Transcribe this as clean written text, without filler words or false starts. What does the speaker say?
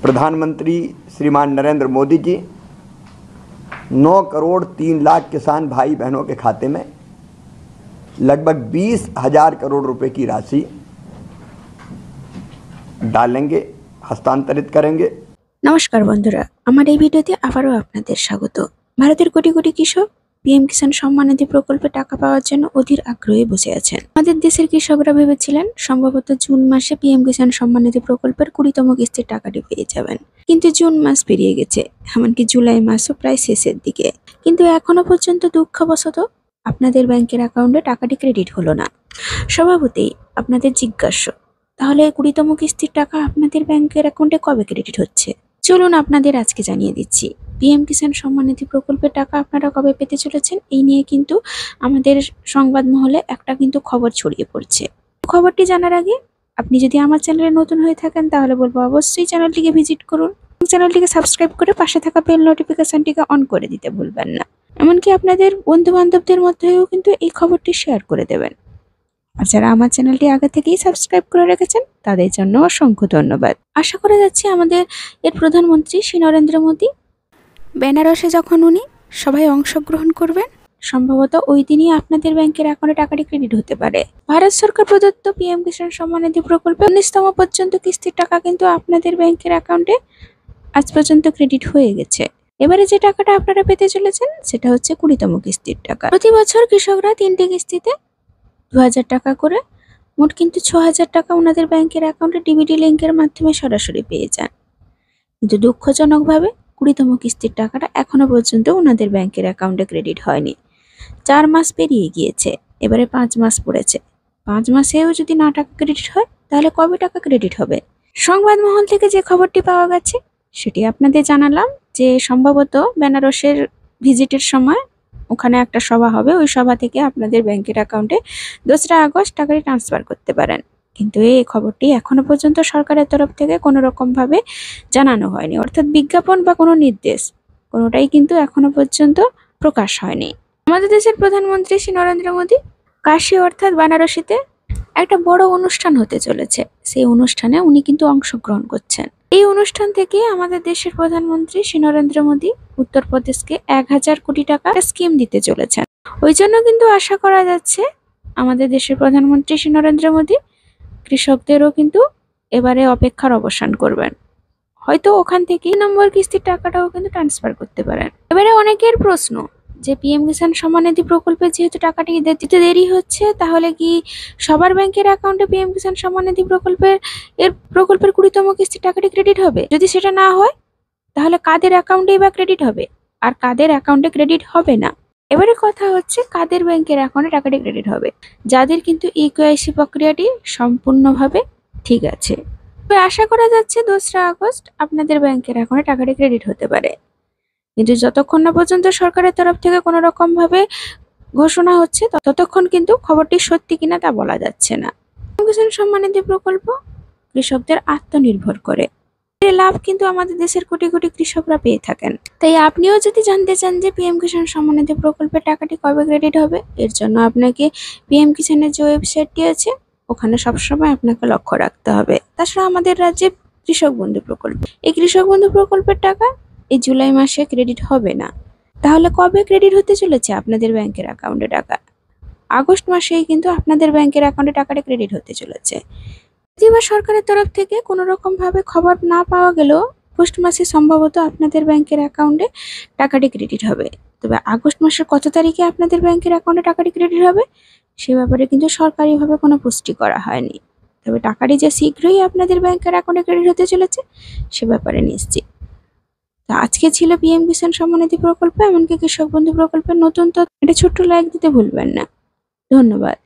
प्रधानमंत्री श्रीमान नरेंद्र मोदी जी 9 करोड़ 3 लाख किसान भाई बहनों के खाते में लगभग 20,000 करोड़ रुपए की राशि डालेंगे, हस्तांतरित करेंगे। नमस्कार बंधुरा, हमारे ভিডিওতে আবারও আপনাদের স্বাগত। ভারতের কোটি কোটি কৃষক পিএম কিষাণ সম্মান নিধি প্রকল্পে টাকা পাওয়ার জন্য অধীর আগ্রহে বসে আছেন। আমাদের দেশের কৃষকরা ভেবেছিলেন সম্ভবত জুন মাসে পিএম কিষাণ সম্মান নিধি প্রকল্পের 20তম কিস্তির টাকাটি পেয়ে যাবেন, কিন্তু জুন মাস পেরিয়ে গেছে, এমনকি জুলাই মাসও প্রায় শেষের দিকে, কিন্তু এখনো পর্যন্ত দুঃখবশত আপনাদের ব্যাংকের অ্যাকাউন্টে টাকাটি ক্রেডিট হলো না। স্বভাবতই আপনাদের জিজ্ঞাসা, তাহলে 20তম কিস্তির টাকা আপনাদের ব্যাংকের অ্যাকাউন্টে কবে ক্রেডিট হচ্ছে? চলুন আপনাদের আজকে জানিয়ে দিচ্ছি পিএম কিষাণ সম্মান নিধি প্রকল্পের টাকা আপনারা কবে পেতে চলেছেন। এই নিয়ে কিন্তু আমাদের সংবাদ মহলে একটা কিন্তু খবর ছড়িয়ে পড়ছে। খবরটি জানার আগে আপনি যদি আমার চ্যানেলে নতুন হয়ে থাকেন তাহলে বলবো অবশ্যই চ্যানেলটিকে ভিজিট করুন, চ্যানেলটিকে সাবস্ক্রাইব করে পাশে থাকা বেল নোটিফিকেশনটিকে অন করে দিতে ভুলবেন না। এমনকি আপনাদের বন্ধু বান্ধবদের মধ্যেও কিন্তু এই খবরটি শেয়ার করে দেবেন। আর যারা আমার চ্যানেলটি আগে থেকেই সাবস্ক্রাইব করে রেখেছেন তাদের জন্য অসংখ্য ধন্যবাদ। আশা করা যাচ্ছে আমাদের এর প্রধানমন্ত্রী শ্রী নরেন্দ্র মোদী বেনারসে যখন উনি সভায় অংশগ্রহণ করবেন, সম্ভবত ওই দিনই আপনাদের ব্যাংকের অ্যাকাউন্টে টাকাটি ক্রেডিট হতে পারে। ভারত সরকার প্রদত্ত পিএম কিষাণ সম্মান নিধি প্রকল্পে 19তম পর্যন্ত কিস্তির টাকা কিন্তু আপনাদের ব্যাংকের অ্যাকাউন্টে আজ পর্যন্ত ক্রেডিট হয়ে গেছে। এবারে যে টাকাটা আপনারা পেতে চলেছেন সেটা হচ্ছে 20তম কিস্তির টাকা। প্রতি বছর কৃষকরা 3টে কিস্তিতে 2000 টাকা করে মোট কিন্তু 6000 টাকা ওনাদের ব্যাংকের অ্যাকাউন্টে ডিবিটি লিঙ্কের মাধ্যমে সরাসরি পেয়ে যান, কিন্তু দুঃখজনকভাবে 20তম কিস্তির টাকাটা এখনো পর্যন্ত ওনাদের ব্যাংকের অ্যাকাউন্টে ক্রেডিট হয়নি। 4 মাস পেরিয়ে গিয়েছে, এবারে 5 মাস পড়েছে। 5 মাসেও যদি না টাকা ক্রেডিট হয় তাহলে কবে টাকা ক্রেডিট হবে? সংবাদ মহল থেকে যে খবরটি পাওয়া গেছে সেটি আপনাদের জানালাম, যে সম্ভবত বেনারসের ভিজিটের সময় ওখানে একটা সভা হবে, ওই সভা থেকে আপনাদের ব্যাংকের অ্যাকাউন্টে 2রা আগস্ট টাকাটি ট্রান্সফার করতে পারেন। কিন্তু এই খবরটি এখনো পর্যন্ত সরকারের তরফ থেকে কোনো রকম ভাবে জানানো হয়নি, অর্থাৎ বিজ্ঞাপন বা কোনো নির্দেশ কোনোটাই কিন্তু এখনো পর্যন্ত প্রকাশ হয়নি। আমাদের দেশের প্রধানমন্ত্রী শ্রী নরেন্দ্র মোদী কাশী অর্থাৎ বেনারসিতে একটা বড় অনুষ্ঠান হতে চলেছে, সেই অনুষ্ঠানে উনি কিন্তু অংশগ্রহণ করছেন। এই অনুষ্ঠান থেকে আমাদের দেশের প্রধানমন্ত্রী শ্রী নরেন্দ্র মোদী উত্তরপ্রদেশকে 1000 কোটি টাকা স্কিম দিতে চলেছেন। ওই জন্য কিন্তু আশা করা যাচ্ছে আমাদের দেশের প্রধানমন্ত্রী শ্রী নরেন্দ্র মোদী কৃষকদেরও কিন্তু এবারে অপেক্ষার অবসান করবেন, হয়তো ওখান থেকে নম্বর কিস্তির টাকাটাও কিন্তু ট্রান্সফার করতে পারেন। এবারে অনেকের প্রশ্ন যে পিএম কিষাণ সম্মান নিধি প্রকল্পে যেহেতু টাকাটি দিতে দেরি হচ্ছে, তাহলে কি সবার ব্যাংকের অ্যাকাউন্টে পিএম কিষাণ সম্মান নিধি প্রকল্পের 20তম কিস্তির টাকাটি ক্রেডিট হবে? যদি সেটা না হয় তাহলে কাদের অ্যাকাউন্টেই বা ক্রেডিট হবে আর কাদের অ্যাকাউন্টে ক্রেডিট হবে না? এবারে কথা হচ্ছে কাদের ব্যাংকের অ্যাকাউন্টে টাকাটি ক্রেডিট হবে, যাদের কিন্তু ইকেওয়াইসি প্রক্রিয়াটি সম্পূর্ণভাবে ঠিক আছে। তবে আশা করা যাচ্ছে 2রা আগস্ট আপনাদের ব্যাংকের অ্যাকাউন্টে টাকাটি ক্রেডিট হতে পারে, কিন্তু যতক্ষণ না পর্যন্ত সরকারের তরফ থেকে কোনো রকম ভাবে ঘোষণা হচ্ছে ততক্ষণ কিন্তু খবরটি সত্যি কিনা তা বলা যাচ্ছে না। পিএম কিষাণ সম্মান নিধি প্রকল্প কৃষকদের আত্মনির্ভর করে, এর লাভ কিন্তু আমাদের দেশের কোটি কোটি কৃষকরা পেয়ে থাকেন। তাই আপনিও যদি জানতে চান যে পিএম কিষাণ সম্মান নিধি প্রকল্পের টাকাটি কবে ক্রেডিট হবে, এর জন্য আপনাকে পিএম কিষাণের যে ওয়েবসাইটটি আছে ওখানে সবসময় আপনাকে লক্ষ্য রাখতে হবে। তাছাড়া আমাদের রাজ্যে কৃষক বন্ধু প্রকল্প, এই কৃষক বন্ধু প্রকল্পের টাকা এই জুলাই মাসে ক্রেডিট হবে না, তাহলে কবে ক্রেডিট হতে চলেছে আপনাদের ব্যাংকের অ্যাকাউন্টে টাকা? আগস্ট মাসেই কিন্তু আপনাদের ব্যাংকের অ্যাকাউন্টে টাকাটা ক্রেডিট হতে চলেছে। এবার সরকারের তরফ থেকে কোনো রকম ভাবে খবর না পাওয়া গেলেও আগস্ট মাসে সম্ভবত আপনাদের ব্যাংকের অ্যাকাউন্টে টাকাটি ক্রেডিট হবে। তবে আগস্ট মাসের কত তারিখে আপনাদের ব্যাংকের অ্যাকাউন্টে টাকাটি ক্রেডিট হবে সে ব্যাপারে কিন্তু সরকারিভাবে কোনো পুষ্টি করা হয়নি। তবে টাকাটি যে শীঘ্রই আপনাদের ব্যাংকের অ্যাকাউন্টে ক্রেডিট হতে চলেছে সে ব্যাপারে নিশ্চিত। তো আজকে ছিল পিএম কিষাণ সম্মান নিধি প্রকল্প এমনকি কৃষক বন্ধু প্রকল্পের নতুন তথ্য। এটা ছোট্ট লাইক দিতে ভুলবেন না। ধন্যবাদ।